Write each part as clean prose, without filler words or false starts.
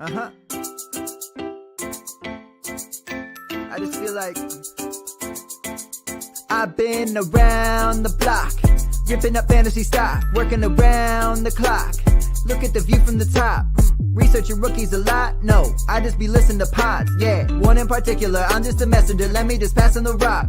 Uh-huh. I just feel like I've been around the block, ripping up fantasy stock, working around the clock. Look at the view from the top. Researching rookies a lot? No, I just be listening to pods. Yeah, one in particular, I'm just a messenger. Let me just pass on the rock.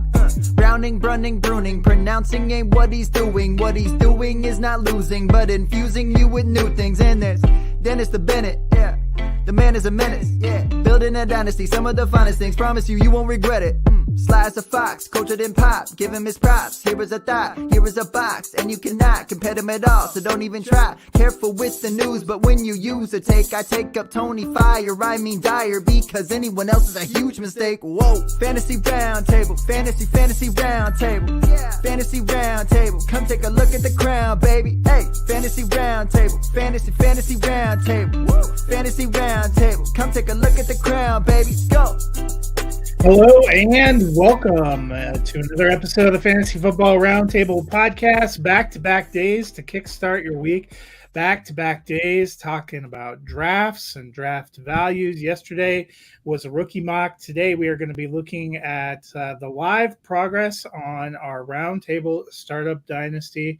Browning, brunning, pruning, pronouncing ain't what he's doing. What he's doing is not losing, but infusing you with new things. And there's Dennis the Bennett, yeah. The man is a menace, yeah. Building a dynasty, some of the finest things. Promise you, you won't regret it. Sly as a fox, cultured in pop. Give him his props. Here is a thought, here is a box. And you cannot compare them at all, so don't even try. Careful with the news, but when you use a take, I take up Tony Fire. I mean Dyer, because anyone else is a huge mistake. Whoa, fantasy round table, fantasy round table. Yeah. Fantasy round table, come take a look at the crown, baby. Hey, fantasy round table, fantasy round table. Woo. Fantasy round table, come take a look at the crown, baby. Go. Hello and welcome to another episode of the Fantasy Football Roundtable podcast. Back-to-back days to kickstart your week. Back-to-back days talking about drafts and draft values. Yesterday was a rookie mock. Today we are going to be looking at the live progress on our Roundtable Startup Dynasty.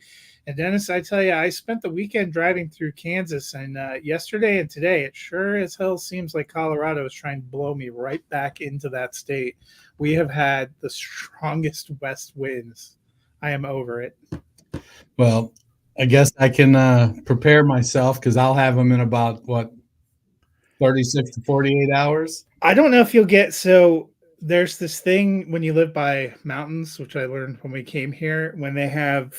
And Dennis, I tell you, I spent the weekend driving through Kansas, and yesterday and today, it sure as hell seems like Colorado is trying to blow me right back into that state. We have had the strongest west winds. I am over it. Well, I guess I can prepare myself because I'll have them in about, 36 to 48 hours? I don't know if you'll get – so there's this thing when you live by mountains, which I learned when we came here, when they have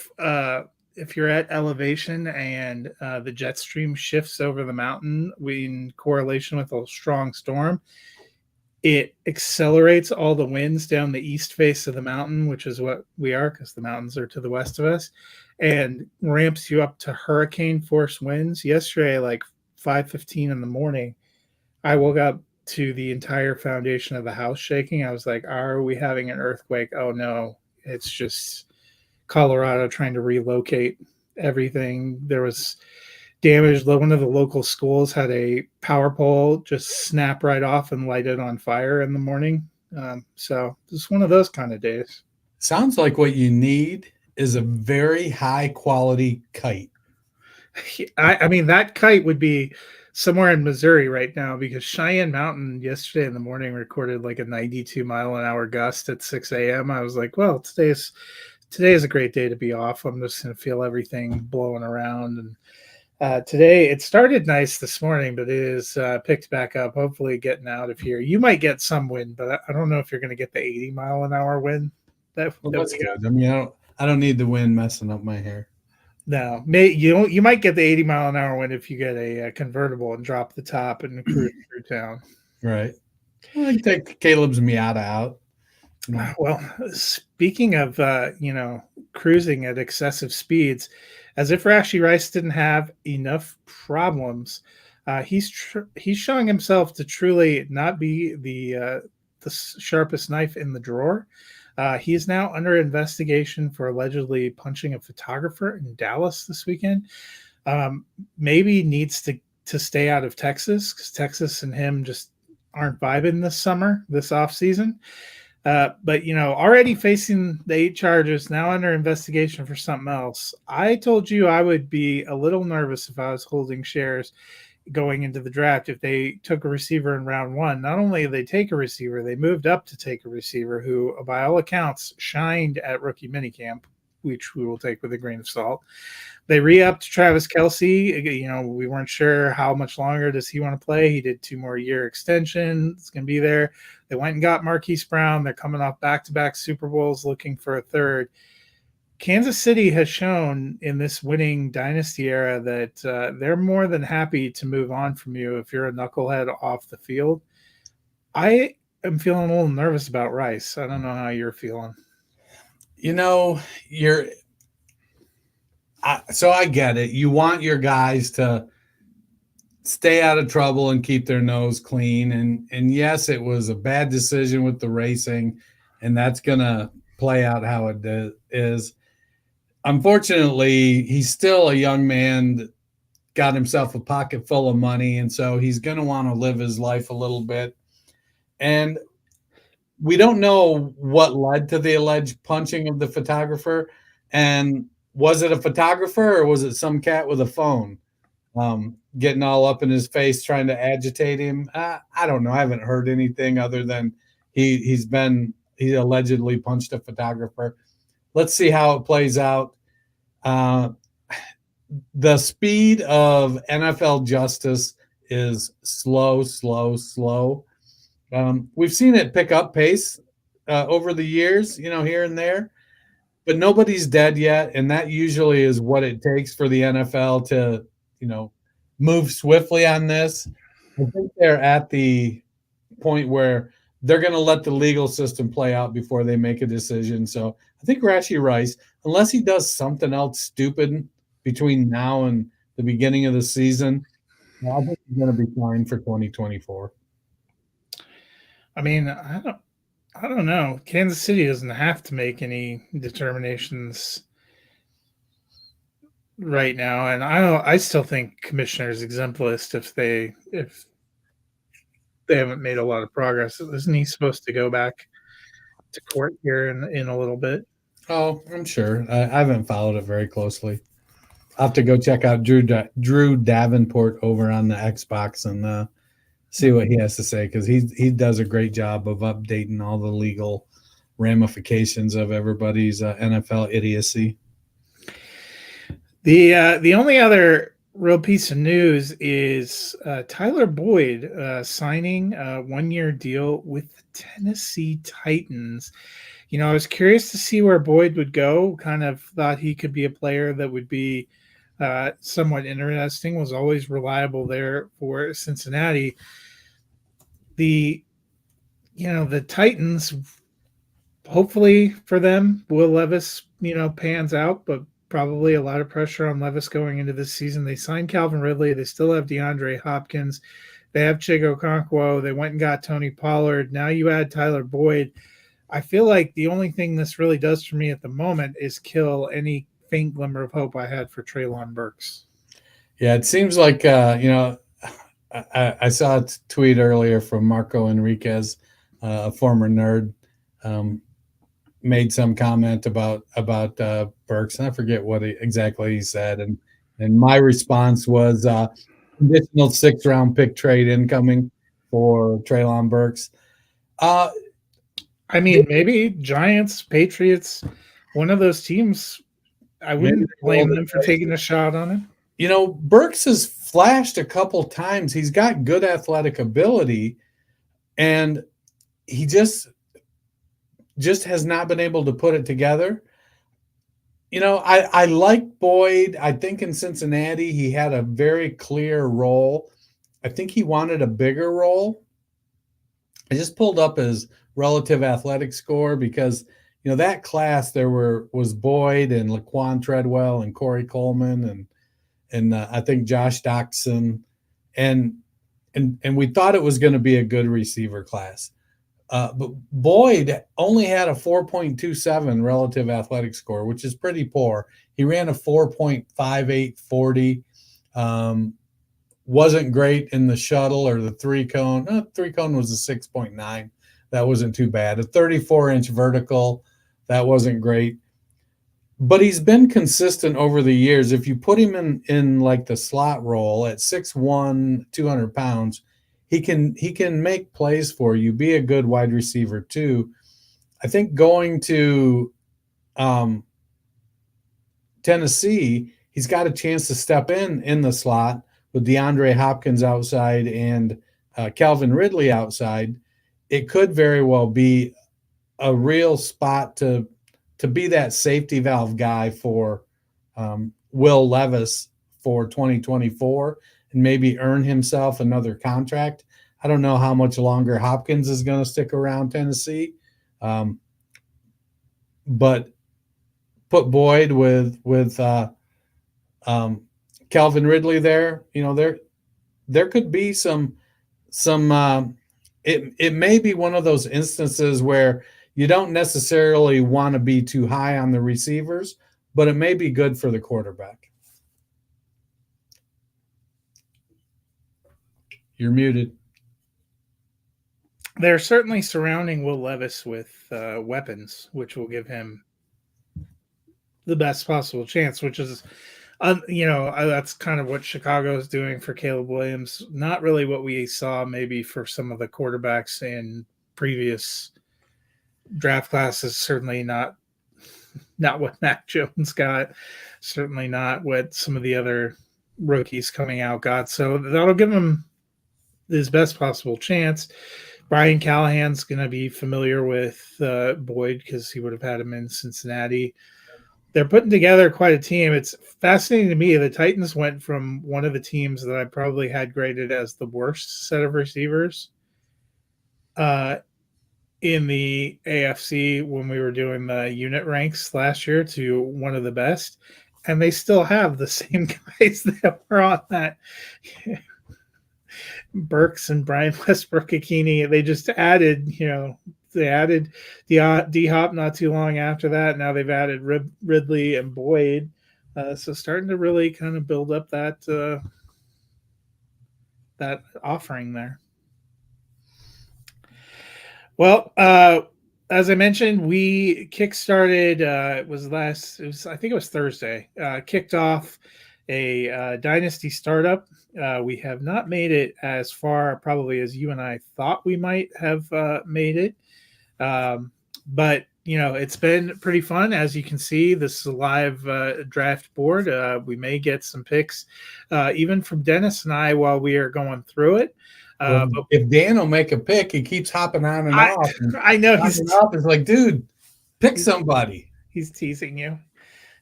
if you're at elevation and the jet stream shifts over the mountain in correlation with a strong storm, it accelerates all the winds down the east face of the mountain, which is what we are because the mountains are to the west of us, and ramps you up to hurricane force winds. Yesterday, like 5:15 in the morning, I woke up to the entire foundation of the house shaking. I was like, are we having an earthquake? Oh no, it's just Colorado trying to relocate everything. There was damage. One of the local schools had a power pole just snap right off and light it on fire in the morning. So it's one of those kind of days. Sounds like what you need is a very high quality kite. I mean, that kite would be somewhere in Missouri right now because Cheyenne Mountain yesterday in the morning recorded like a 92 mile an hour gust at 6 a.m. I was like, well, today is a great day to be off. I'm just going to feel everything blowing around. And today it started nice this morning, but it is picked back up, hopefully getting out of here. You might get some wind, but I don't know if you're going to get the 80 mile an hour wind. That's good. I mean, I don't need the wind messing up my hair. No, you might get the 80 mile an hour wind if you get a convertible and drop the top and cruise through town. Right. I can take Caleb's Miata out. Well, speaking of, cruising at excessive speeds, as if Rashee Rice didn't have enough problems, he's showing himself to truly not be the sharpest knife in the drawer. He is now under investigation for allegedly punching a photographer in Dallas this weekend. Maybe needs to stay out of Texas because Texas and him just aren't vibing this offseason. But, already facing the 8 charges, now under investigation for something else. I told you I would be a little nervous if I was holding shares going into the draft if they took a receiver in round 1. Not only did they take a receiver, they moved up to take a receiver who, by all accounts, shined at rookie minicamp, which we will take with a grain of salt. They re-upped Travis Kelce. We weren't sure how much longer does he want to play. He did 2 more year extension. It's going to be there. They went and got Marquise Brown. They're coming off back-to-back Super Bowls looking for a third. Kansas City has shown in this winning dynasty era that they're more than happy to move on from you if you're a knucklehead off the field. I am feeling a little nervous about Rice. I don't know how you're feeling. So I get it. You want your guys to stay out of trouble and keep their nose clean. And yes, it was a bad decision with the racing, and that's going to play out how it is. Unfortunately, he's still a young man got himself a pocket full of money, and so he's going to want to live his life a little bit. And we don't know what led to the alleged punching of the photographer. And was it a photographer or was it some cat with a phone getting all up in his face trying to agitate him? I don't know. I haven't heard anything other than he allegedly punched a photographer. Let's see how it plays out. The speed of NFL justice is slow. We've seen it pick up pace over the years, here and there, but nobody's dead yet. And that usually is what it takes for the NFL to, move swiftly on this. I think they're at the point where they're going to let the legal system play out before they make a decision. So I think Rashee Rice, unless he does something else stupid between now and the beginning of the season, I think he's going to be fine for 2024. I mean, I don't know. Kansas City doesn't have to make any determinations right now, and I still think commissioner's exempt list if they haven't made a lot of progress. Isn't he supposed to go back to court here in a little bit? Oh, I'm sure. I haven't followed it very closely. I'll have to go check out Drew Davenport over on the Xbox and see what he has to say, because he does a great job of updating all the legal ramifications of everybody's NFL idiocy. The only other real piece of news is Tyler Boyd signing a 1-year deal with the Tennessee Titans. I was curious to see where Boyd would go. Kind of thought he could be a player that would be somewhat interesting. Was always reliable there for Cincinnati. The Titans, hopefully for them, Will Levis, pans out, but probably a lot of pressure on Levis going into this season. They signed Calvin Ridley. They still have DeAndre Hopkins. They have Chigo Okonkwo. They went and got Tony Pollard. Now you add Tyler Boyd. I feel like the only thing this really does for me at the moment is kill any faint glimmer of hope I had for Treylon Burks. Yeah, it seems like, I saw a tweet earlier from Marco Enriquez, a former nerd, made some comment about Burks, and I forget what exactly he said. And my response was conditional 6th-round pick trade incoming for Treylon Burks. Maybe Giants, Patriots, one of those teams. I wouldn't blame them for taking a shot on him. Burks has flashed a couple times. He's got good athletic ability, and he just has not been able to put it together. I like Boyd. I think in Cincinnati he had a very clear role. I think he wanted a bigger role. I just pulled up his relative athletic score because that class there was Boyd and Laquan Treadwell and Corey Coleman and I think Josh Doxson, and we thought it was going to be a good receiver class. But Boyd only had a 4.27 relative athletic score, which is pretty poor. He ran a 4.58 40. Wasn't great in the shuttle or the 3-cone. 3-cone was a 6.9. That wasn't too bad. A 34-inch vertical, that wasn't great. But he's been consistent over the years. If you put him in like the slot role at 6'1", 200 pounds, he can make plays for you, be a good wide receiver too. I think going to Tennessee, he's got a chance to step in the slot with DeAndre Hopkins outside and Calvin Ridley outside. It could very well be a real spot to be that safety valve guy for Will Levis for 2024 and maybe earn himself another contract. I don't know how much longer Hopkins is going to stick around Tennessee, but put Boyd with Calvin Ridley there. There could be some. It may be one of those instances where you don't necessarily want to be too high on the receivers, but it may be good for the quarterback. You're muted. They're certainly surrounding Will Levis with weapons, which will give him the best possible chance, which is, that's kind of what Chicago is doing for Caleb Williams. Not really what we saw maybe for some of the quarterbacks in previous draft classes. Certainly not what Mac Jones got. Certainly not what some of the other rookies coming out got. So that'll give him his best possible chance. Brian Callahan's going to be familiar with Boyd because he would have had him in Cincinnati. They're putting together quite a team. It's fascinating to me. The Titans went from one of the teams that I probably had graded as the worst set of receivers in the AFC when we were doing the unit ranks last year to one of the best. And they still have the same guys that were on that. Burks and Brian Westbrook-Ikini. They just added, they added D-Hop not too long after that. Now they've added Ridley and Boyd. So starting to really kind of build up that offering there. Well, as I mentioned, we kickstarted. I think it was Thursday. Kicked off a dynasty startup. We have not made it as far probably as you and I thought we might have made it. But, it's been pretty fun. As you can see, this is a live draft board. We may get some picks even from Dennis and I while we are going through it. But if Dan will make a pick, he keeps hopping on and off. I know. It's like, dude, pick somebody. He's teasing you.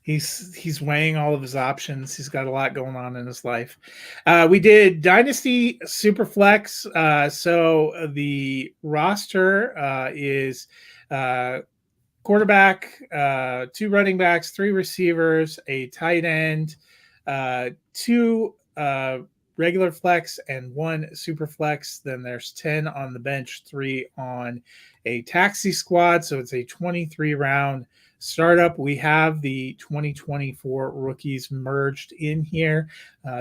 He's weighing all of his options. He's got a lot going on in his life. We did Dynasty Superflex. So the roster is quarterback, 2 running backs, 3 receivers, a tight end, 2 regular flex, and 1 super flex. Then there's 10 on the bench, 3 on a taxi squad. So it's a 23 round startup. We have the 2024 rookies merged in here.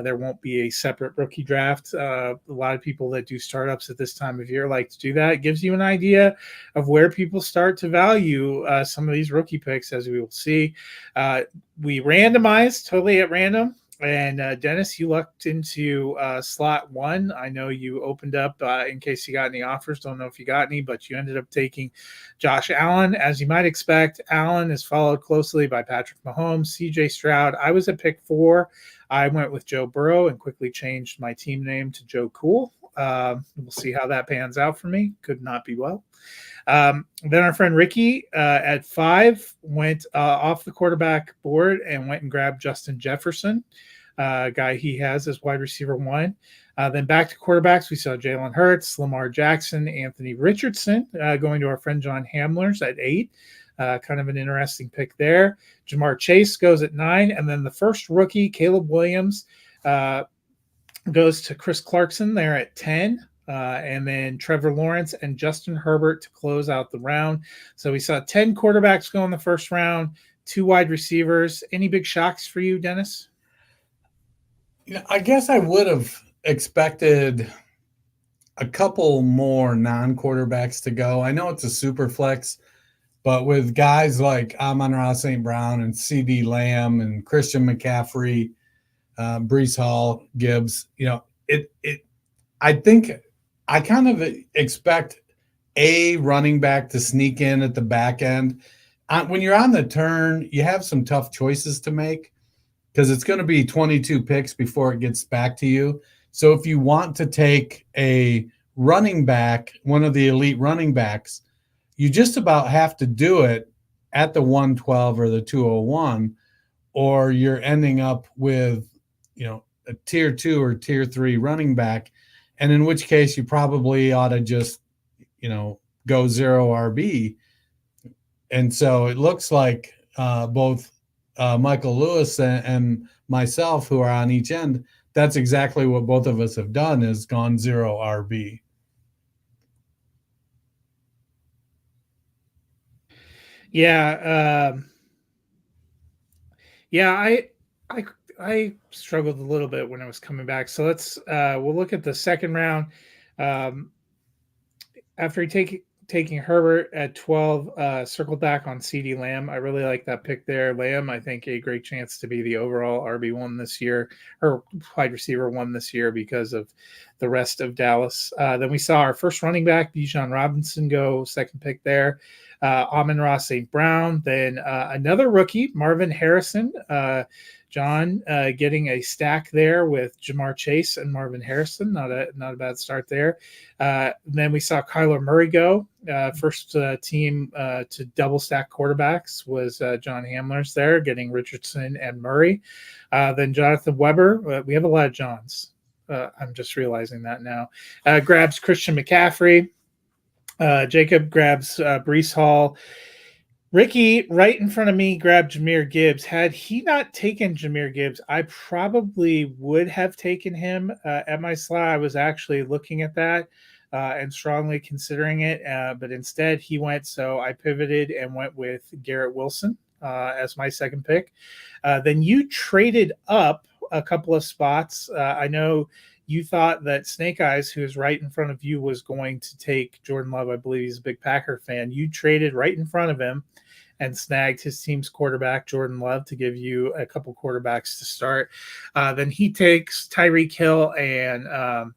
There won't be a separate rookie draft. A lot of people that do startups at this time of year like to do that. It gives you an idea of where people start to value some of these rookie picks, as we will see. We randomized totally at random. And Dennis, you lucked into slot 1. I know you opened up in case you got any offers. Don't know if you got any, but you ended up taking Josh Allen. As you might expect, Allen is followed closely by Patrick Mahomes, CJ Stroud. I was at pick 4. I went with Joe Burrow and quickly changed my team name to Joe Cool. We'll see how that pans out for me. Could not be well. Then our friend Ricky at 5 went off the quarterback board and went and grabbed Justin Jefferson, guy he has as wide receiver 1. Then back to quarterbacks, we saw Jalen Hurts, Lamar Jackson, Anthony Richardson going to our friend John Hamler's at 8. Kind of an interesting pick there. Jamar Chase goes at 9. And then the first rookie, Caleb Williams, goes to Chris Clarkson there at 10. And then Trevor Lawrence and Justin Herbert to close out the round. So we saw 10 quarterbacks go in the first round, 2 wide receivers. Any big shocks for you, Dennis? I guess I would have expected a couple more non-quarterbacks to go. I know it's a super flex, but with guys like Amon-Ra St. Brown and CD Lamb and Christian McCaffrey, Breece Hall, Gibbs, I think I kind of expect a running back to sneak in at the back end. When you're on the turn, you have some tough choices to make because it's going to be 22 picks before it gets back to you. So if you want to take a running back, one of the elite running backs, you just about have to do it at the 112 or the 201, or you're ending up with, a tier 2 or tier 3 running back. And in which case you probably ought to just, go 0 RB. And so it looks like both Michael Lewis and myself, who are on each end, that's exactly what both of us have done, is gone 0 RB. Yeah. I struggled a little bit when I was coming back. So we'll look at the second round. Um, after taking Herbert at 12, circled back on CD Lamb. I really like that pick there. Lamb, I think, a great chance to be the overall RB1 this year, or wide receiver one this year because of the rest of Dallas. Then we saw our first running back, Bijan Robinson, go second pick there. Amon-Ra St. Brown. Then another rookie, Marvin Harrison. John getting a stack there with Jamar Chase and Marvin Harrison. Not a bad start there. Then we saw Kyler Murray go. First team to double stack quarterbacks was John Hamler's there, getting Richardson and Murray. Then Jonathan Weber. We have a lot of Johns. I'm just realizing that now. Grabs Christian McCaffrey. Jacob grabs Brees Hall. Ricky, right in front of me, grabbed Jahmyr Gibbs. Had he not taken Jahmyr Gibbs, I probably would have taken him at my slot. I was actually looking at that and strongly considering it, but instead he went. So I pivoted and went with Garrett Wilson as my second pick. Then you traded up a couple of spots. I know you thought that Snake Eyes, who is right in front of you, was going to take Jordan Love. I believe he's a big Packer fan. You traded right in front of him and snagged his team's quarterback, Jordan Love, to give you a couple quarterbacks to start. Then he takes Tyreek Hill, and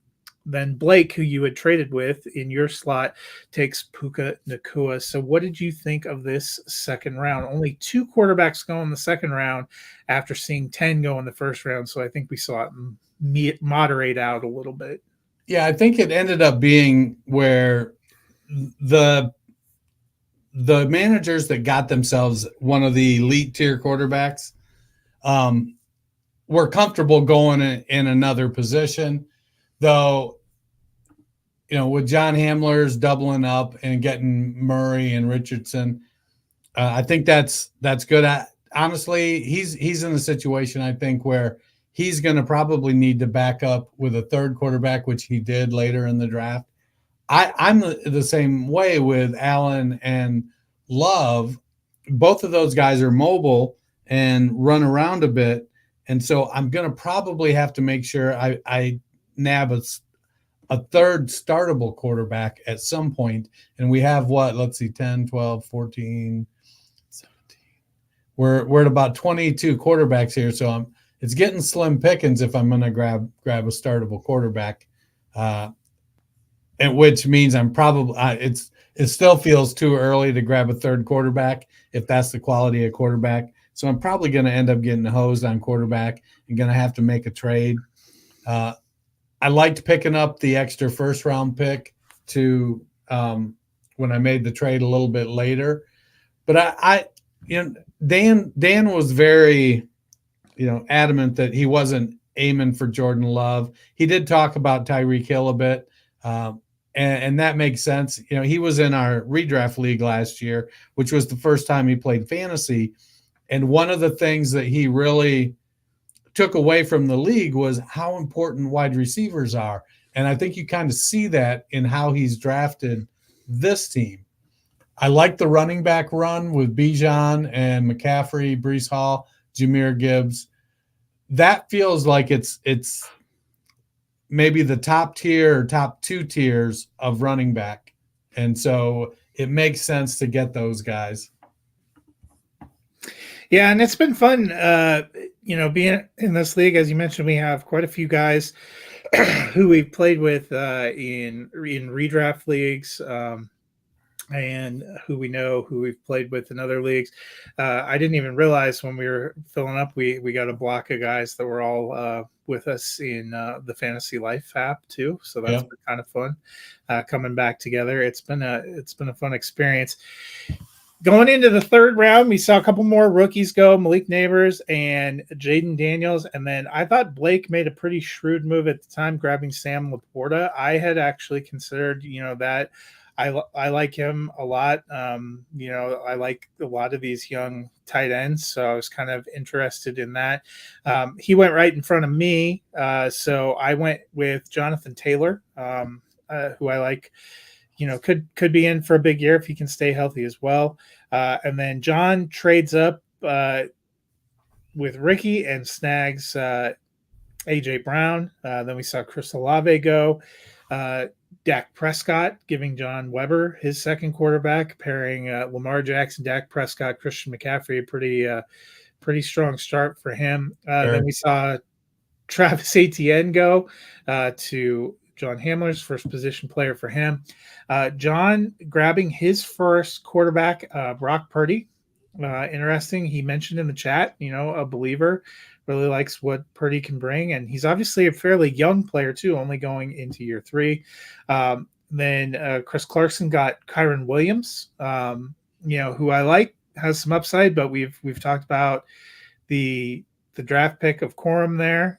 then Blake, who you had traded with in your slot, takes Puka Nacua. So what did you think of this second round? Only 2 quarterbacks go in the second round after seeing 10 go in the first round. So I think we saw it moderate out a little bit. Yeah, I think it ended up being where the managers that got themselves one of the elite tier quarterbacks were comfortable going in another position, though. With John Hamler's doubling up and getting Murray and Richardson, I think that's good. Honestly, he's in a situation, I think, where he's going to probably need to back up with a third quarterback, which he did later in the draft. I'm the same way with Allen and Love. Both of those guys are mobile and run around a bit. And so I'm going to probably have to make sure I nab a third startable quarterback at some point. And we have 10, 12, 14, 17. We're at about 22 quarterbacks here. So it's getting slim pickings if I'm going to grab a startable quarterback. And which means I'm probably it still feels too early to grab a third quarterback if that's the quality of quarterback. So I'm probably going to end up getting hosed on quarterback and going to have to make a trade. I liked picking up the extra first round pick to when I made the trade a little bit later, but Dan was very adamant that he wasn't aiming for Jordan Love. He did talk about Tyreek Hill a bit. And that makes sense. He was in our redraft league last year, which was the first time he played fantasy. And one of the things that he really took away from the league was how important wide receivers are. And I think you kind of see that in how he's drafted this team. I like the running back run with Bijan and McCaffrey, Brees Hall, Jahmyr Gibbs. That feels like it's maybe the top tier or top 2 tiers of running back. And so it makes sense to get those guys. Yeah, and it's been fun, being in this league. As you mentioned, we have quite a few guys who we've played with in redraft leagues and who we've played with in other leagues. I didn't even realize when we were filling up, we got a block of guys that were all with us in the Fantasy Life app too. So that's been kind of fun coming back together. It's been a fun experience. Going into the third round, we saw a couple more rookies go, Malik Neighbors and Jaden Daniels. And then I thought Blake made a pretty shrewd move at the time, grabbing Sam Laporta. I had actually considered, that I like him a lot. I like a lot of these young tight ends. So I was kind of interested in that. He went right in front of me. So I went with Jonathan Taylor, who I like. Could be in for a big year if he can stay healthy as well. And then John trades up with Ricky and snags A.J. Brown. Then we saw Chris Olave go. Dak Prescott giving John Weber his second quarterback, pairing Lamar Jackson, Dak Prescott, Christian McCaffrey, a pretty strong start for him. Then we saw Travis Etienne go to John Hamler's first position player for him. John grabbing his first quarterback, Brock Purdy. Interesting. He mentioned in the chat, a believer, really likes what Purdy can bring. And he's obviously a fairly young player, too, only going into year 3. Then Chris Clarkson got Kyron Williams, who I like, has some upside, but we've talked about the draft pick of Corum there.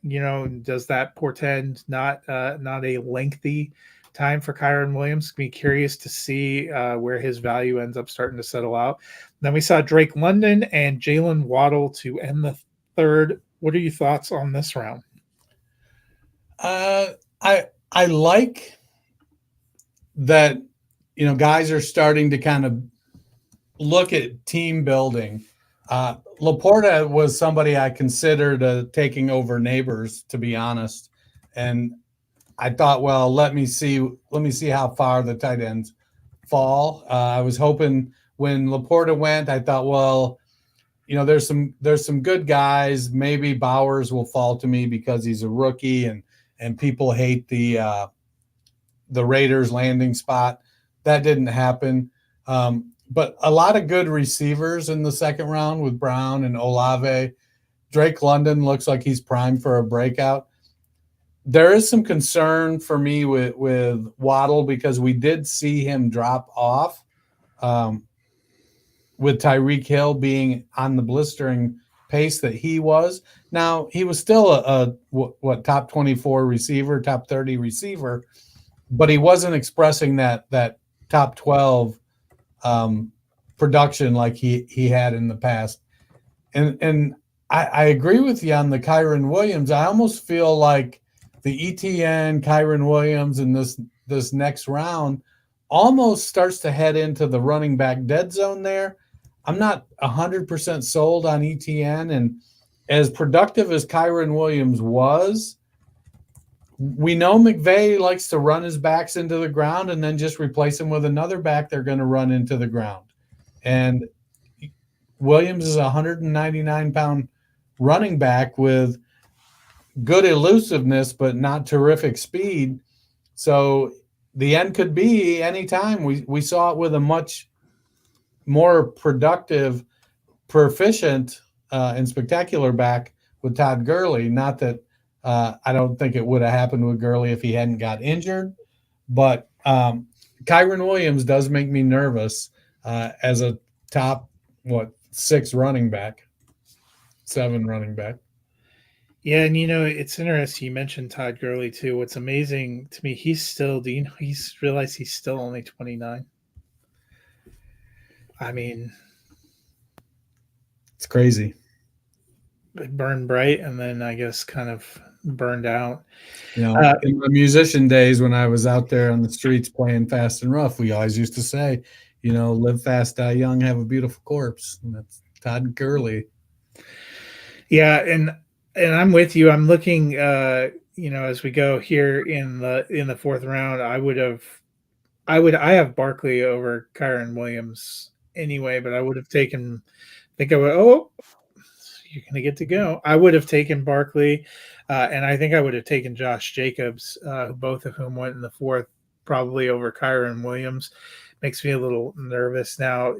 Does that portend not a lengthy time for Kyron Williams? Be curious to see where his value ends up starting to settle out. Then we saw Drake London and Jalen Waddle to end the third. What are your thoughts on this round? I like that, guys are starting to kind of look at team building. Laporta was somebody I considered taking over Neighbors, to be honest. And I thought, well, let me see how far the tight ends fall. I was hoping when Laporta went, I thought, well, there's some good guys. Maybe Bowers will fall to me because he's a rookie and people hate the Raiders landing spot. That didn't happen. But a lot of good receivers in the second round with Brown and Olave. Drake London looks like he's primed for a breakout. There is some concern for me with Waddle because we did see him drop off with Tyreek Hill being on the blistering pace that he was. Now, he was still a top 24 receiver, top 30 receiver, but he wasn't expressing that top 12 production like he had in the past. And I agree with you on the Kyron Williams. I almost feel like the ETN, Kyron Williams in this next round almost starts to head into the running back dead zone there. I'm not 100% sold on ETN, and as productive as Kyron Williams was, we know McVay likes to run his backs into the ground and then just replace him with another back they're going to run into the ground. And Williams is a 199-pound running back with good elusiveness, but not terrific speed. So the end could be anytime. We saw it with a much more productive, proficient, and spectacular back with Todd Gurley. Not that I don't think it would have happened with Gurley if he hadn't got injured, but Kyron Williams does make me nervous as a top 7 running back. Yeah, and it's interesting. You mentioned Todd Gurley too. What's amazing to me, he's realized he's still only 29. I mean, it's crazy. Burned bright, and then I guess kind of burned out. In my musician days when I was out there on the streets playing fast and rough, we always used to say, live fast, die young, have a beautiful corpse. And that's Todd Gurley. Yeah, and I'm with you. I'm looking, as we go here in the fourth round, I have Barkley over Kyron Williams anyway, but I would have taken. You're going to get to go. I would have taken Barkley, and I think I would have taken Josh Jacobs, both of whom went in the fourth, probably over Kyron Williams. Makes me a little nervous. Now,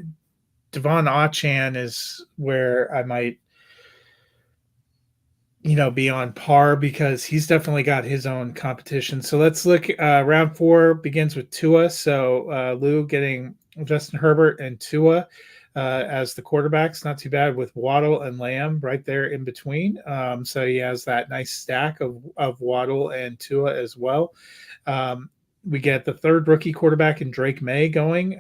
Devon Achane is where I might, be on par because he's definitely got his own competition. So let's look. Round 4 begins with Tua. So Lou getting Justin Herbert and Tua as the quarterbacks. Not too bad with Waddle and Lamb right there in between. So he has that nice stack of Waddle and Tua as well. We get the third rookie quarterback in Drake May going.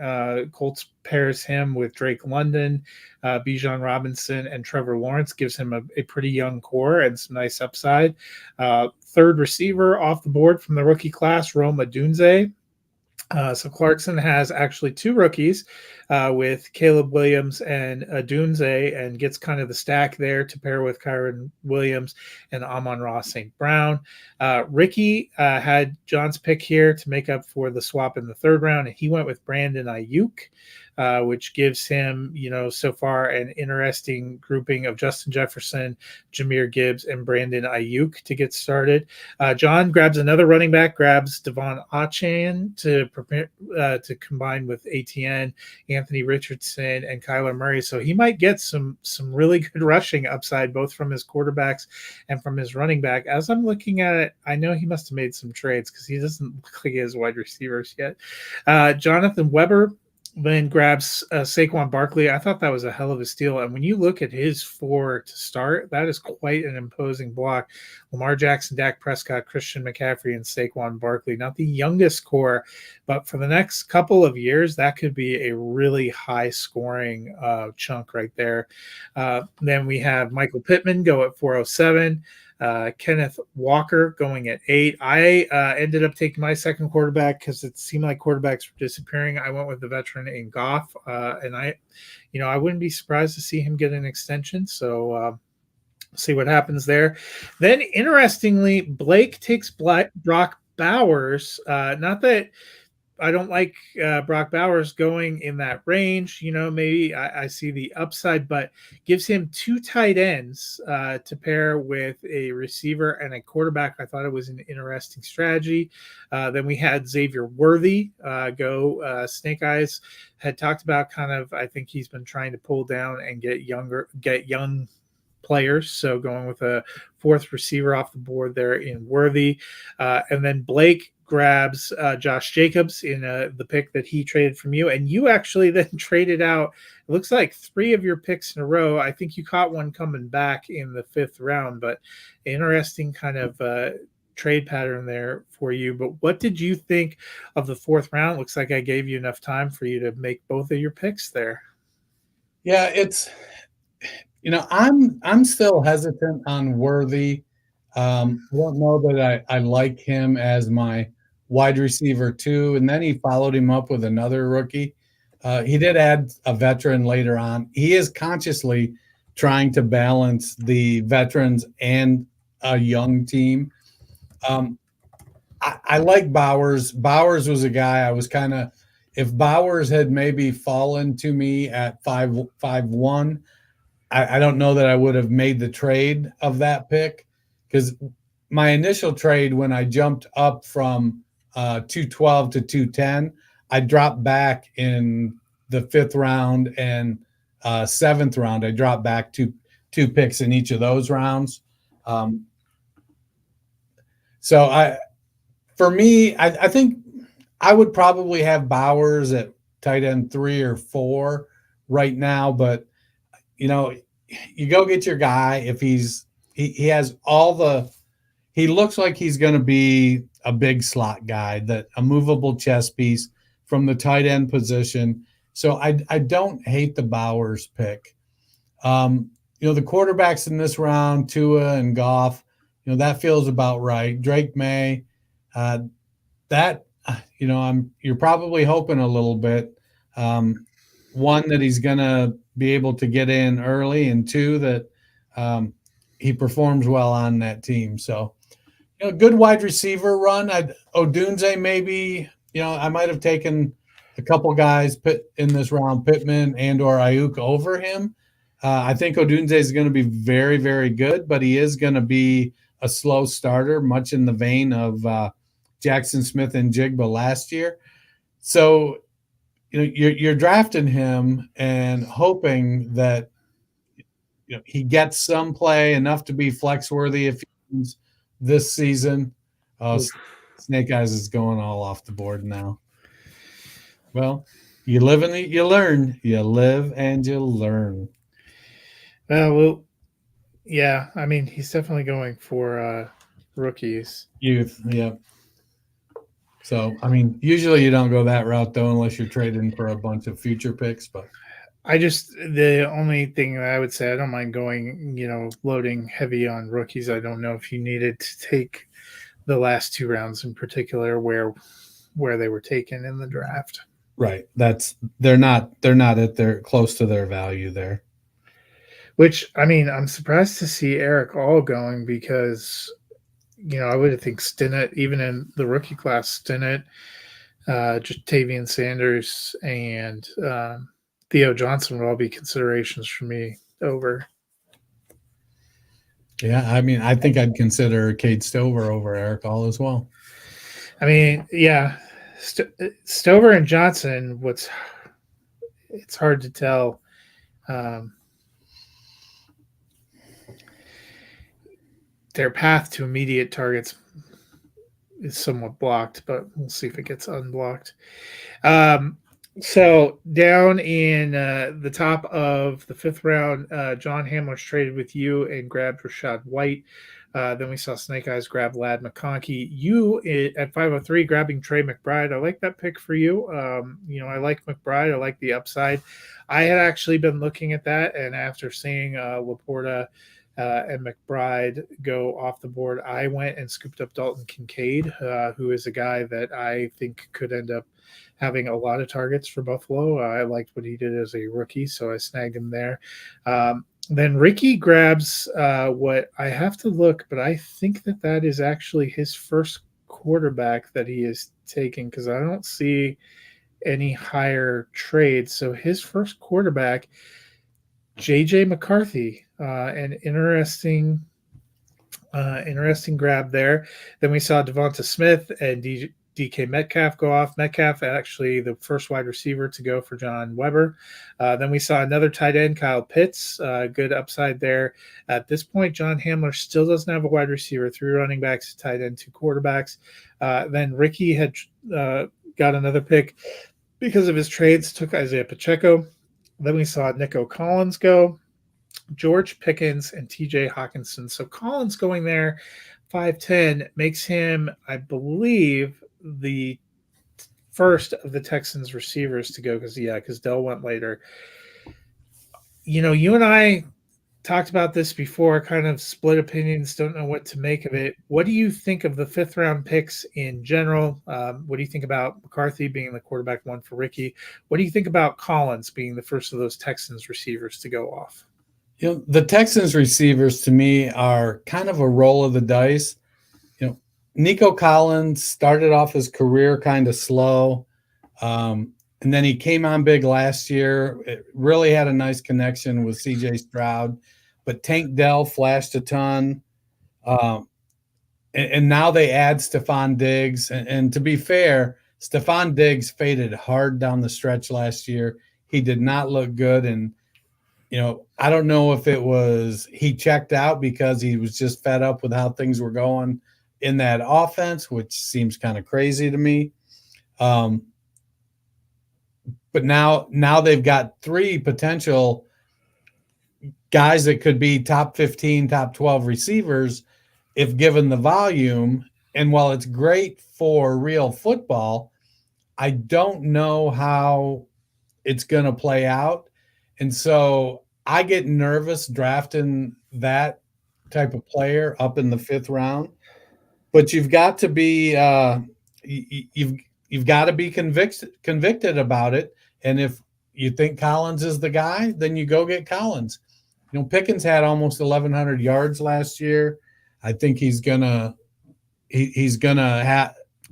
Colts pairs him with Drake London, Bijan Robinson, and Trevor Lawrence. Gives him a pretty young core and some nice upside. Third receiver off the board from the rookie class, Rome Odunze. So Clarkson has actually two rookies with Caleb Williams and Dunze, and gets kind of the stack there to pair with Kyron Williams and Amon-Ra St. Brown. Ricky had John's pick here to make up for the swap in the third round, and he went with Brandon Ayuk. Which gives him, so far an interesting grouping of Justin Jefferson, Jahmyr Gibbs, and Brandon Ayuk to get started. John grabs another running back, grabs Devon Achane to prepare to combine with ATN, Anthony Richardson, and Kyler Murray. So he might get some really good rushing upside, both from his quarterbacks and from his running back. As I'm looking at it, I know he must have made some trades because he doesn't look like he has wide receivers yet. Jonathan Weber then grabs Saquon Barkley. I thought that was a hell of a steal. And when you look at his four to start, that is quite an imposing block. Lamar Jackson, Dak Prescott, Christian McCaffrey, and Saquon Barkley. Not the youngest core, but for the next couple of years, that could be a really high scoring chunk right there. Then we have Michael Pittman go at 407. Kenneth Walker going at 8. I ended up taking my second quarterback because it seemed like quarterbacks were disappearing. I went with the veteran in Goff, and I wouldn't be surprised to see him get an extension. So see what happens there. Then, interestingly, Blake takes Brock Bowers. Not that I don't like Brock Bowers going in that range. Maybe I see the upside, but gives him two tight ends to pair with a receiver and a quarterback. I thought it was an interesting strategy. Then we had Xavier Worthy go. Snake Eyes had talked about I think he's been trying to pull down and get young players. So going with a fourth receiver off the board there in Worthy. And then Blake grabs Josh Jacobs in the pick that he traded from you. And you actually then traded out, it looks like 3 of your picks in a row. I think you caught one coming back in the 5th round, but interesting kind of trade pattern there for you. But what did you think of the 4th round? Looks like I gave you enough time for you to make both of your picks there. Yeah, it's I'm still hesitant on Worthy. I don't know that I like him as my wide receiver 2, and then he followed him up with another rookie. He did add a veteran later on. He is consciously trying to balance the veterans and a young team. I like Bowers. Bowers was a guy I was if Bowers had maybe fallen to me at 5-1, I don't know that I would have made the trade of that pick, because my initial trade, when I jumped up from 212 to 210, I dropped back in the 5th round and 7th round. I dropped back two picks in each of those rounds. So I think I would probably have Bowers at tight end 3 or 4 right now, but you go get your guy if he has he looks like he's going to be a big slot guy, that a movable chess piece from the tight end position. So I don't hate the Bowers pick. The quarterbacks in this round, Tua and Goff, that feels about right. Drake May, you're probably hoping a little bit. One, that he's going to be able to get in early, and 2, that he performs well on that team. So, good wide receiver run. Odunze maybe, I might have taken a couple guys in this round, Pittman and or Ayuk over him. I think Odunze is going to be very, very good, but he is going to be a slow starter, much in the vein of Jackson Smith and Jigba last year. So, you're drafting him and hoping that he gets some play enough to be flex worthy if he's this season. Snake Eyes is going all off the board now. Well, you live and you learn. You live and you learn. Well, yeah. I mean, he's definitely going for rookies. Youth, yeah. So, I mean, usually you don't go that route, though, unless you're trading for a bunch of future picks. But the only thing that I would say, I don't mind going, loading heavy on rookies. I don't know if you needed to take the last 2 rounds in particular, where where they were taken in the draft. Right. They're not at their close to their value there. Which, I mean, I'm surprised to see Eric All going because, I would think Stinnett, even in the rookie class, Stinnett, Jatavian Sanders, and Theo Johnson would all be considerations for me over. Yeah, I mean, I think I'd consider Cade Stover over Eric All as well. I mean, yeah, Stover and Johnson. It's hard to tell. Their path to immediate targets is somewhat blocked, but we'll see if it gets unblocked. So down in the top of the 5th round, John Hamler's traded with you and grabbed Rashad White. Then we saw Snake Eyes grab Lad McConkey. You at 503 grabbing Trey McBride. I like that pick for you. I like McBride. I like the upside. I had actually been looking at that, and after seeing Laporta and McBride go off the board, I went and scooped up Dalton Kincaid, who is a guy that I think could end up having a lot of targets for Buffalo. I liked what he did as a rookie, so I snagged him there. Then Ricky grabs what I have to look, but I think that is actually his first quarterback that he is taking because I don't see any higher trades. So his first quarterback, J.J. McCarthy, an interesting grab there. Then we saw Devonta Smith and DK Metcalf go off. Metcalf actually the first wide receiver to go for John Weber. Then we saw another tight end, Kyle Pitts. Good upside there. At this point, John Hamler still doesn't have a wide receiver, 3 running backs, tight end, 2 quarterbacks. Then Ricky had got another pick because of his trades, took Isaiah Pacheco. Then we saw Nico Collins go, George Pickens, and TJ Hawkinson. So Collins going there, 5'10", makes him, I believe, the first of the Texans receivers to go because Dell went later. You and I talked about this before, kind of split opinions, don't know what to make of it. What do you think of the 5th round picks in general? What do you think about McCarthy being the quarterback one for Ricky? What do you think about Collins being the first of those Texans receivers to go off? The Texans receivers to me are kind of a roll of the dice. Nico Collins started off his career kind of slow. And then he came on big last year. It really had a nice connection with CJ Stroud, but Tank Dell flashed a ton. And now they add Stephon Diggs. And to be fair, Stephon Diggs faded hard down the stretch last year. He did not look good. And, I don't know if it was he checked out because he was just fed up with how things were going in that offense, which seems kind of crazy to me. But now they've got 3 potential guys that could be top 15, top 12 receivers if given the volume. And while it's great for real football, I don't know how it's going to play out. And so I get nervous drafting that type of player up in the 5th round. But you've got to be you've got to be convicted about it. And if you think Collins is the guy, then you go get Collins. Pickens had almost 1,100 yards last year. I think he's gonna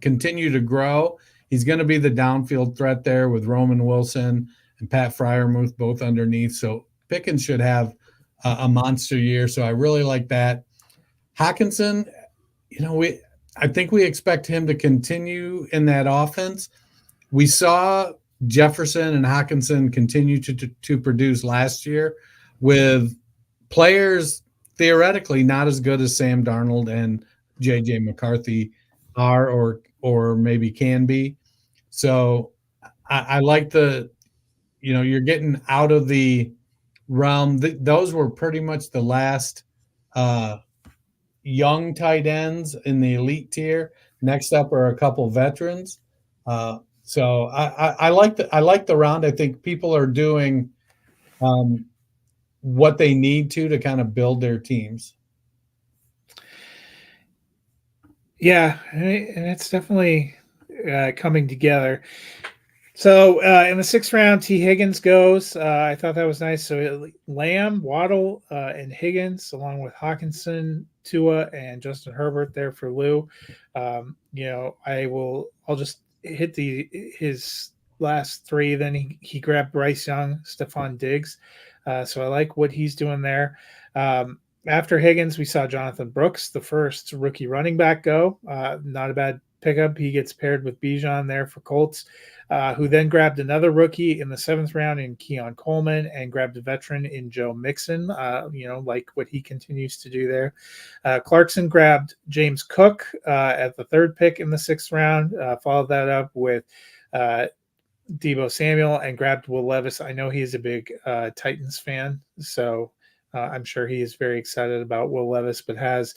continue to grow. He's gonna be the downfield threat there with Roman Wilson and Pat Freiermuth both underneath. So Pickens should have a monster year. So I really like that. Hawkinson, I think we expect him to continue in that offense. We saw Jefferson and Hawkinson continue to produce last year with players theoretically not as good as Sam Darnold and J.J. McCarthy are or maybe can be. So I like you're getting out of the realm. Those were pretty much the last young tight ends in the elite tier. Next up are a couple veterans. So I like the round. I think people are doing what they need to kind of build their teams. Yeah, and it's definitely coming together. So in the 6th round, T. Higgins goes. I thought that was nice. So Lamb, Waddle, and Higgins, along with Hawkinson, Tua, and Justin Herbert there for Lou. I'll just hit his last 3. Then he grabbed Bryce Young, Stephon Diggs. So I like what he's doing there. After Higgins, we saw Jonathan Brooks, the first rookie running back, go. Not a bad pickup. He gets paired with Bijan there for Colts, who then grabbed another rookie in the 7th round in Keon Coleman and grabbed a veteran in Joe Mixon, like what he continues to do there. Clarkson grabbed James Cook at the 3rd pick in the 6th round, followed that up with Deebo Samuel and grabbed Will Levis. I know he's a big Titans fan, so I'm sure he is very excited about Will Levis, but has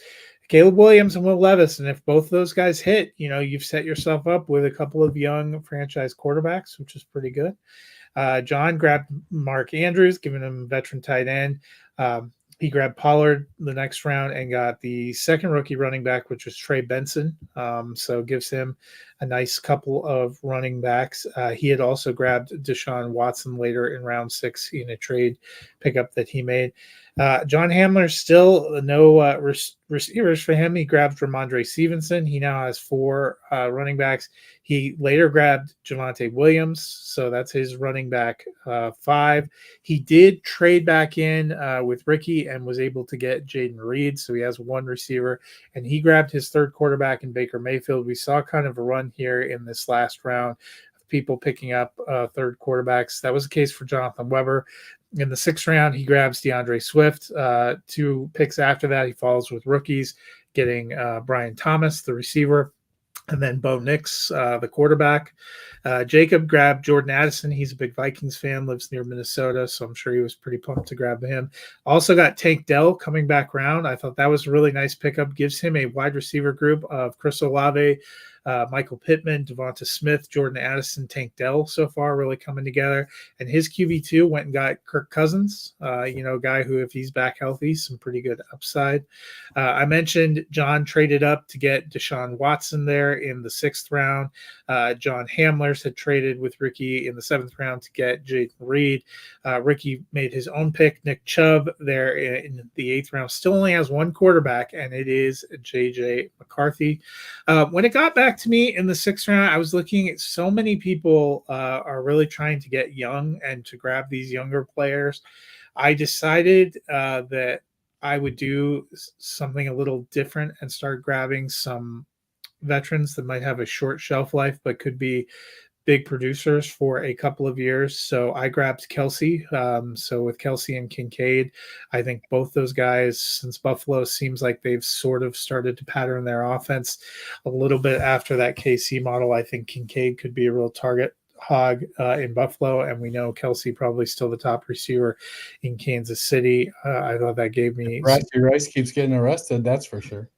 Caleb Williams and Will Levis. And if both those guys hit, you've set yourself up with a couple of young franchise quarterbacks, which is pretty good. John grabbed Mark Andrews, giving him veteran tight end. He grabbed Pollard the next round and got the 2nd rookie running back, which was Trey Benson. So gives him a nice couple of running backs. He had also grabbed Deshaun Watson later in round 6 in a trade pickup that he made. John Hamler still no receivers for him. He grabbed Ramondre Stevenson. He now has 4 running backs. He later grabbed Javonte Williams, so that's his running back 5. He did trade back in with Ricky and was able to get Jaden Reed, so he has 1 receiver, and he grabbed his 3rd quarterback in Baker Mayfield. We saw kind of a run here in this last round of people picking up 3rd quarterbacks. That was the case for Jonathan Weber. In the 6th round, he grabs DeAndre Swift. 2 picks after that, he follows with rookies, getting Brian Thomas, the receiver, and then Bo Nix, the quarterback. Jacob grabbed Jordan Addison. He's a big Vikings fan, lives near Minnesota, so I'm sure he was pretty pumped to grab him. Also got Tank Dell coming back around. I thought that was a really nice pickup. Gives him a wide receiver group of Chris Olave, Michael Pittman, Devonta Smith, Jordan Addison, Tank Dell so far really coming together. And his QB2 went and got Kirk Cousins, a guy who, if he's back healthy, some pretty good upside. I mentioned John traded up to get Deshaun Watson there in the 6th round. John Hamlers had traded with Ricky in the 7th round to get Jaden Reed. Ricky made his own pick, Nick Chubb, there in the 8th round. Still only has 1 quarterback, and it is J.J. McCarthy. When it got back to me in the 6th round, I was looking at so many people are really trying to get young and to grab these younger players. I decided that I would do something a little different and start grabbing some veterans that might have a short shelf life but could be big producers for a couple of years. So I grabbed Kelsey. So with Kelsey and Kincaid, I think both those guys, since Buffalo seems like they've sort of started to pattern their offense a little bit after that KC model, I think Kincaid could be a real target hog in Buffalo, and we know Kelsey probably still the top receiver in Kansas City. I thought that gave me Rice keeps getting arrested, that's for sure.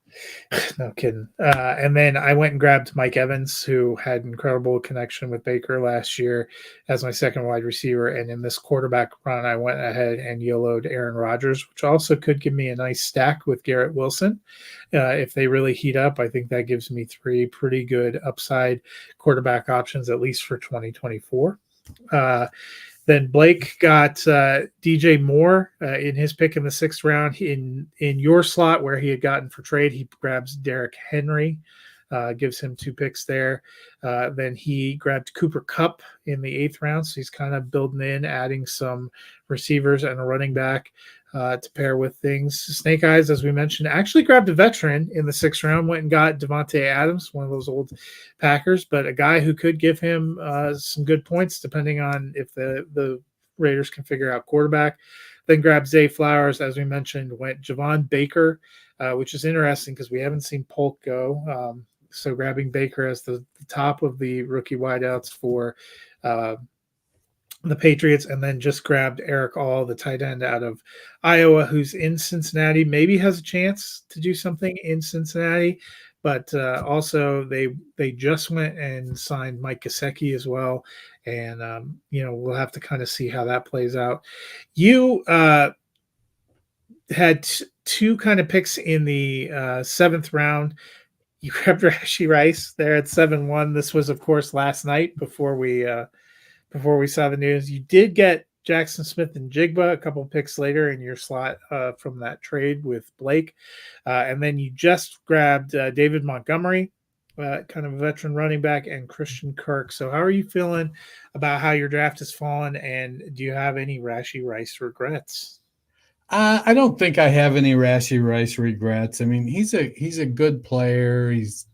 No kidding. And then I went and grabbed Mike Evans, who had incredible connection with Baker last year as my 2nd wide receiver. And in this quarterback run, I went ahead and YOLO'd Aaron Rodgers, which also could give me a nice stack with Garrett Wilson. If they really heat up, I think that gives me 3 pretty good upside quarterback options, at least for 2024. Then Blake got DJ Moore in his pick in the 6th round. In your slot where he had gotten for trade, he grabs Derrick Henry, gives him 2 picks there. Then he grabbed Cooper Kupp in the 8th round. So he's kind of building in, adding some receivers and a running back to pair with things. Snake Eyes, as we mentioned, actually grabbed a veteran in the 6th round, went and got Devontae Adams, one of those old Packers, but a guy who could give him some good points depending on if the Raiders can figure out quarterback. Then grabbed Zay Flowers, as we mentioned, went Javon Baker, which is interesting because we haven't seen Polk go. So grabbing Baker as the top of the rookie wideouts for the Patriots, and then just grabbed Eric All, the tight end out of Iowa, who's in Cincinnati, maybe has a chance to do something in Cincinnati, but also they just went and signed Mike Gesicki as well, and we'll have to kind of see how that plays out. You had 2 kind of picks in the 7th round. You grabbed Rashi Rice there at 7-1. This was, of course, last night before we saw the news. You did get Jackson Smith and Jigba a couple picks later in your slot from that trade with Blake. And then you just grabbed David Montgomery, kind of a veteran running back, and Christian Kirk. So how are you feeling about how your draft has fallen, and do you have any Rashi Rice regrets? I don't think I have any Rashi Rice regrets. I mean, he's a good player. He's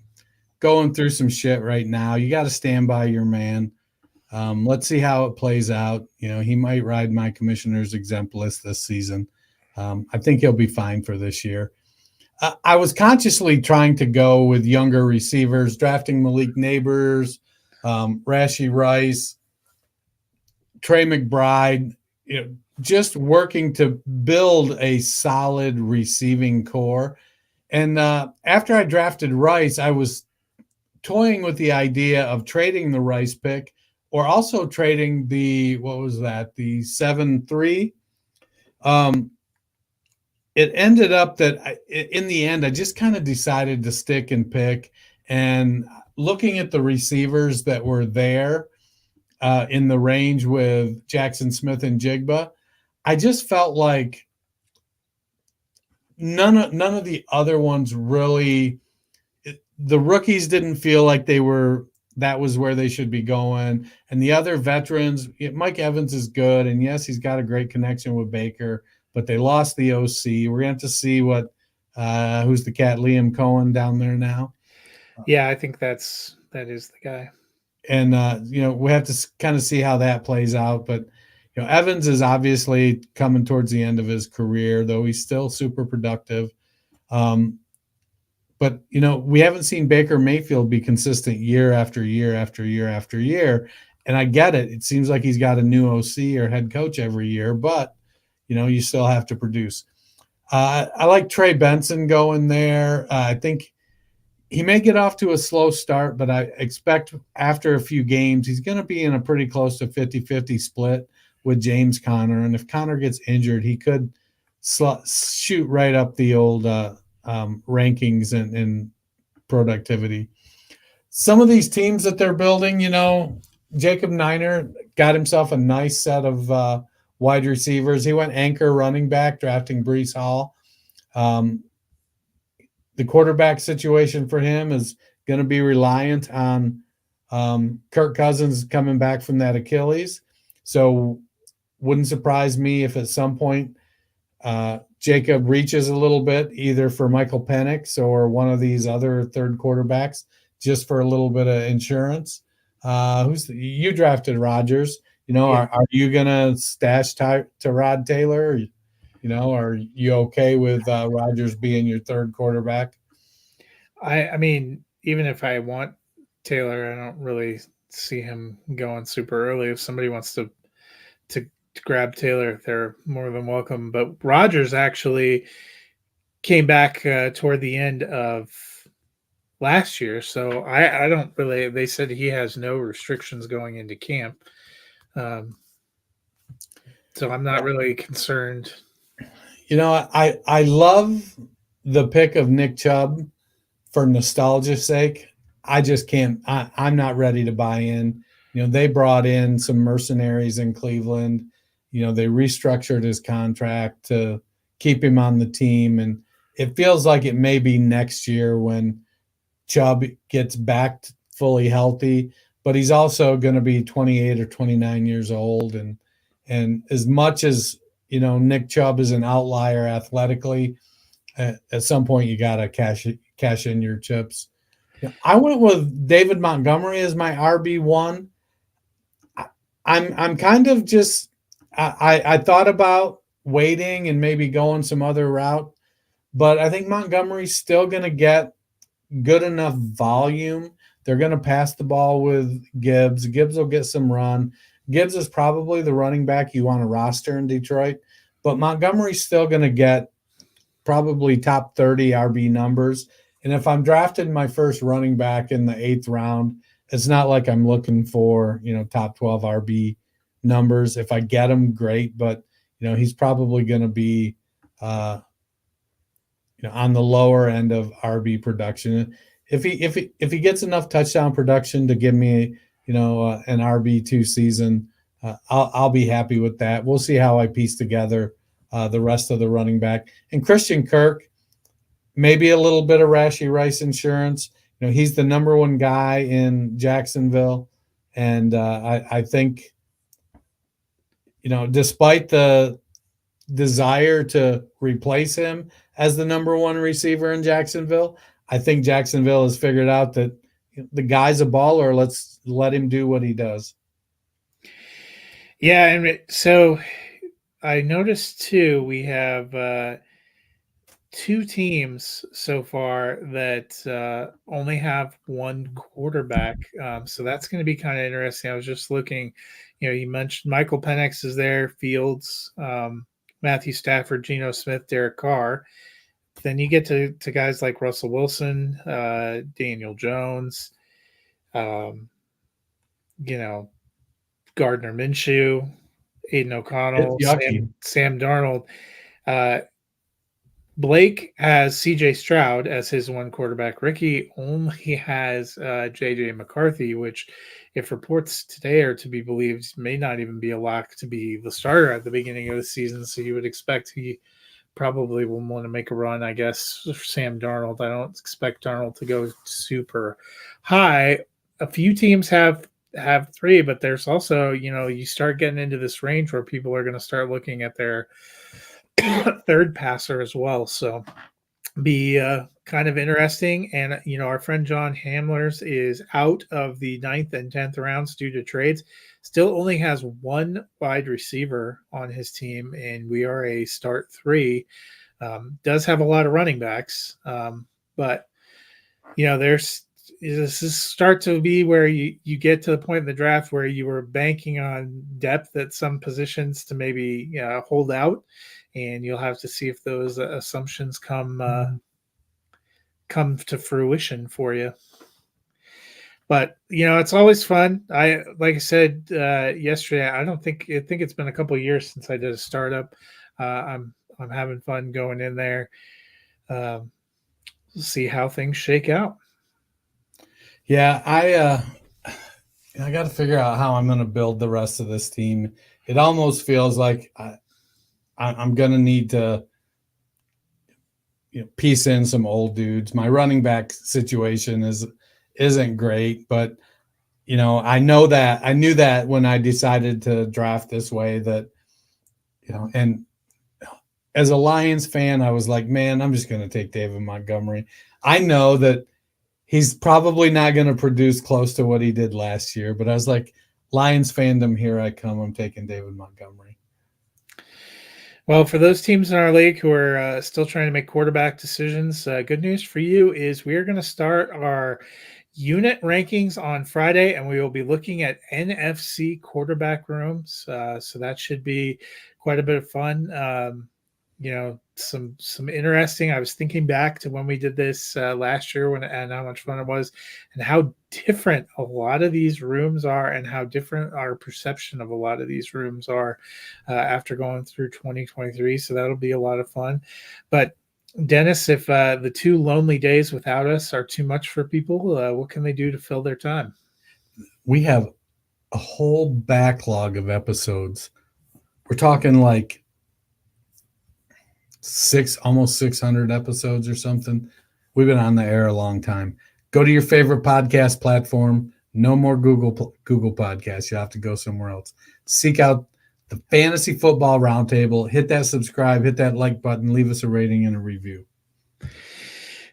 going through some shit right now. You got to stand by your man. Let's see how it plays out. He might ride my commissioner's exempt list this season. I think he'll be fine for this year. I was consciously trying to go with younger receivers, drafting Malik Neighbors, Rashi Rice, Trey McBride, just working to build a solid receiving core. And after I drafted Rice, I was toying with the idea of trading the Rice pick or also trading the 7-3. It ended up that in the end, I just kind of decided to stick and pick. And looking at the receivers that were there in the range with Jackson Smith and Jigba, I just felt like none of the other ones really. The rookies didn't feel like that was where they should be going. And the other veterans, Mike Evans is good. And yes, he's got a great connection with Baker, but they lost the OC. We're going to have to see who's the cat, Liam Cohen down there now. Yeah, I think that is the guy. And, we have to kind of see how that plays out. But, Evans is obviously coming towards the end of his career, though he's still super productive. But, we haven't seen Baker Mayfield be consistent year after year after year after year. And I get it. It seems like he's got a new OC or head coach every year, but, you still have to produce. I like Trey Benson going there. I think he may get off to a slow start, but I expect after a few games, he's going to be in a pretty close to 50-50 split with James Conner. And if Conner gets injured, he could shoot right up the old rankings and productivity. Some of these teams that they're building, Jacob Niner got himself a nice set of wide receivers. He went anchor running back, drafting Breece Hall. The quarterback situation for him is going to be reliant on Kirk Cousins coming back from that Achilles. So wouldn't surprise me if at some point Jacob reaches a little bit, either for Michael Penix or one of these other third quarterbacks, just for a little bit of insurance. You drafted Rodgers? Are you gonna stash Tyrod Taylor? Are you okay with Rodgers being your third quarterback? I mean, even if I want Taylor, I don't really see him going super early. If somebody wants to grab Taylor, they're more than welcome. But Rodgers actually came back toward the end of last year, so I don't really. They said he has no restrictions going into camp, so I'm not really concerned. I love the pick of Nick Chubb for nostalgia's sake. I just can't. I'm not ready to buy in. They brought in some mercenaries in Cleveland. They restructured his contract to keep him on the team. And it feels like it may be next year when Chubb gets back fully healthy, but he's also going to be 28 or 29 years old. And as much as, Nick Chubb is an outlier athletically, at some point you got to cash in your chips. I went with David Montgomery as my RB1. I'm kind of just, I thought about waiting and maybe going some other route, but I think Montgomery's still going to get good enough volume. They're going to pass the ball with Gibbs. Gibbs will get some run. Gibbs is probably the running back you want to roster in Detroit, but Montgomery's still going to get probably top 30 RB numbers. And if I'm drafted my first running back in the 8th round, it's not like I'm looking for, top 12 RB numbers. If I get him, great. But, he's probably going to be, on the lower end of RB production. if he gets enough touchdown production to give me, an RB2 season, I'll be happy with that. We'll see how I piece together the rest of the running back. And Christian Kirk, maybe a little bit of Rashee Rice insurance. He's the number one guy in Jacksonville, and I think, despite the desire to replace him as the number one receiver in Jacksonville, I think Jacksonville has figured out that the guy's a baller. Let's let him do what he does. Yeah, and so I noticed too, we have two teams so far that only have one quarterback. So that's going to be kind of interesting. I was just looking, you mentioned Michael Penix is there, Fields, Matthew Stafford, Geno Smith, Derek Carr. Then you get to guys like Russell Wilson, Daniel Jones, Gardner Minshew, Aiden O'Connell, Sam Darnold. Blake has CJ Stroud as his one quarterback. Ricky only has JJ McCarthy, which, if reports today are to be believed, may not even be a lock to be the starter at the beginning of the season. So you would expect he probably will want to make a run, I guess, for Sam Darnold. I don't expect Darnold to go super high. A few teams have three, but there's also, you start getting into this range where people are going to start looking at their third passer as well. So be kind of interesting. And, our friend John Hamlers is out of the 9th and 10th rounds due to trades. Still only has one wide receiver on his team, and we are a start 3. Does have a lot of running backs, but, this is start to be where you get to the point in the draft where you were banking on depth at some positions to maybe hold out, and you'll have to see if those assumptions come to fruition for you. But it's always fun. Like I said yesterday, I think it's been a couple of years since I did a startup. I'm having fun going in there. We'll see how things shake out. Yeah, I got to figure out how I'm going to build the rest of this team. It almost feels like I'm going to need to piece in some old dudes. My running back situation isn't great, but I knew that when I decided to draft this way that, and as a Lions fan, I was like, man, I'm just going to take David Montgomery. I know that he's probably not going to produce close to what he did last year, but I was like, Lions fandom, here I come. I'm taking David Montgomery. Well, for those teams in our league who are still trying to make quarterback decisions, good news for you is we are going to start our unit rankings on Friday, and we will be looking at NFC quarterback rooms. So that should be quite a bit of fun. Some interesting. I was thinking back to when we did this last year and how much fun it was, and how different a lot of these rooms are, and how different our perception of a lot of these rooms are after going through 2023. So that'll be a lot of fun. But Dennis, if the 2 lonely days without us are too much for people, what can they do to fill their time? We have a whole backlog of episodes. We're talking like almost 600 episodes or something. We've been on the air a long time. Go to your favorite podcast platform. No more Google Podcasts. You have to go somewhere else. Seek out the Fantasy Football Roundtable. Hit that subscribe, hit that like button, leave us a rating and a review.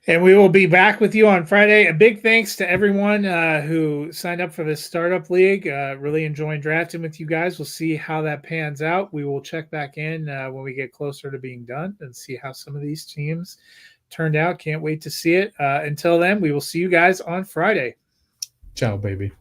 And we will be back with you on Friday. A big thanks to everyone who signed up for this startup league. Really enjoying drafting with you guys. We'll see how that pans out. We will check back in when we get closer to being done and see how some of these teams turned out. Can't wait to see it. Until then, we will see you guys on Friday. Ciao, baby.